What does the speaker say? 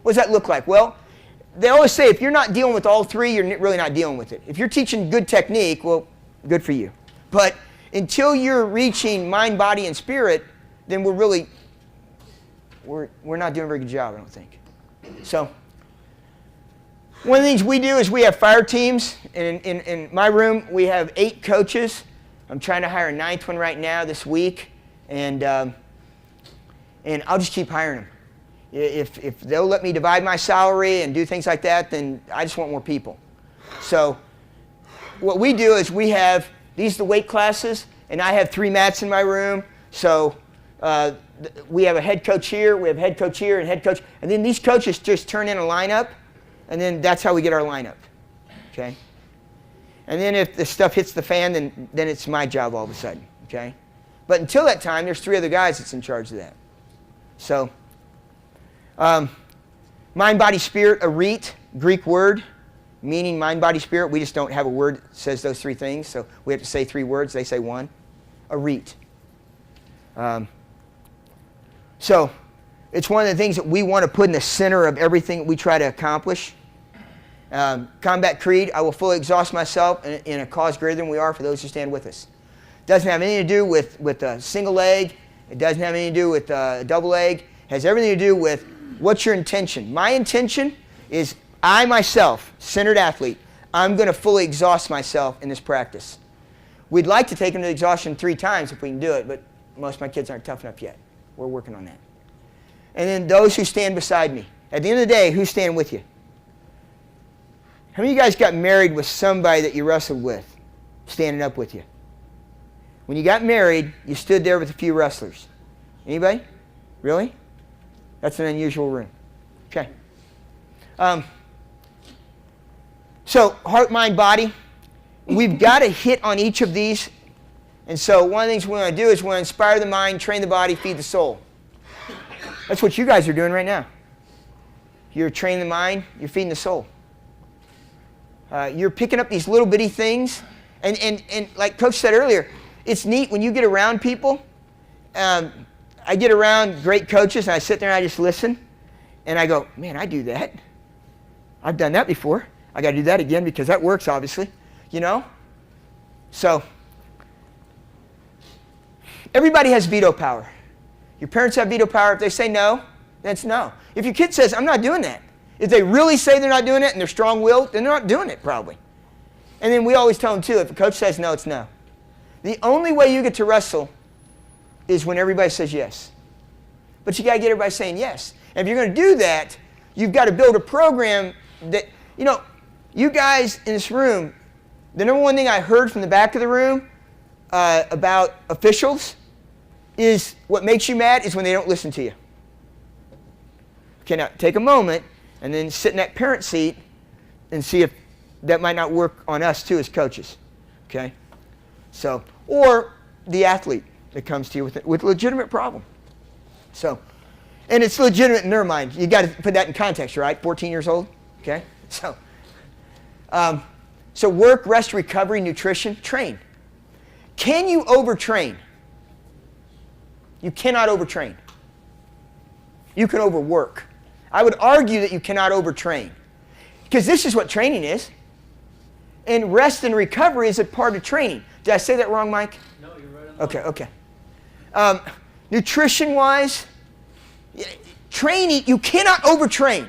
What does that look like? Well, they always say if you're not dealing with all three, you're really not dealing with it. If you're teaching good technique, well, good for you. But until you're reaching mind, body, and spirit, then we're not doing a very good job, I don't think. So one of the things we do is we have fire teams. In my room, we have 8 coaches. I'm trying to hire a 9th one right now this week, and I'll just keep hiring them. If they'll let me divide my salary and do things like that, then I just want more people. So what we do is we have, these are the weight classes, and I have 3 mats in my room. So we have a head coach here, we have a head coach here, and head coach. And then these coaches just turn in a lineup, and then that's how we get our lineup. Okay? And then if the stuff hits the fan, then it's my job all of a sudden. Okay? But until that time, there's 3 other guys that's in charge of that. So mind, body, spirit, arete, Greek word, meaning mind, body, spirit. We just don't have a word that says those 3 things, so we have to say 3 words. They say 1. Arete. So it's one of the things that we want to put in the center of everything that we try to accomplish. Combat creed, I will fully exhaust myself in a cause greater than we are for those who stand with us. Doesn't have anything to do with a single leg. It doesn't have anything to do with a double leg. It has everything to do with what's your intention. My intention is I myself, centered athlete, I'm going to fully exhaust myself in this practice. We'd like to take them to exhaustion 3 times if we can do it, but most of my kids aren't tough enough yet. We're working on that. And then those who stand beside me. At the end of the day, who's standing with you? How many of you guys got married with somebody that you wrestled with standing up with you? When you got married, you stood there with a few wrestlers. Anybody? Really? That's an unusual room. Okay. So heart, mind, body. We've got to hit on each of these. And so one of the things we want to do is we want to inspire the mind, train the body, feed the soul. That's what you guys are doing right now. You're training the mind, you're feeding the soul. You're picking up these little bitty things. And like Coach said earlier, it's neat when you get around people. I get around great coaches and I sit there and I just listen. And I go, man, I do that. I've done that before. I got to do that again because that works, obviously. You know? So, everybody has veto power. Your parents have veto power. If they say no, then it's no. If your kid says, I'm not doing that. If they really say they're not doing it and they're strong-willed, then they're not doing it probably. And then we always tell them too, if a coach says no, it's no. The only way you get to wrestle is when everybody says yes. But you got to get everybody saying yes. And if you're going to do that, you've got to build a program that, you know, you guys in this room, the number one thing I heard from the back of the room about officials is what makes you mad is when they don't listen to you. Okay, now take a moment and then sit in that parent seat and see if that might not work on us too as coaches. Okay? So, or the athlete that comes to you with a legitimate problem. So, and it's legitimate in their mind. You got to put that in context, right? 14 years old. Okay? So, so work, rest, recovery, nutrition, train. Can you overtrain? You cannot overtrain. You can overwork. I would argue that you cannot overtrain. Because this is what training is. And rest and recovery is a part of training. Did I say that wrong, Mike? No, you're right on the Okay. Nutrition-wise, training, you cannot overtrain.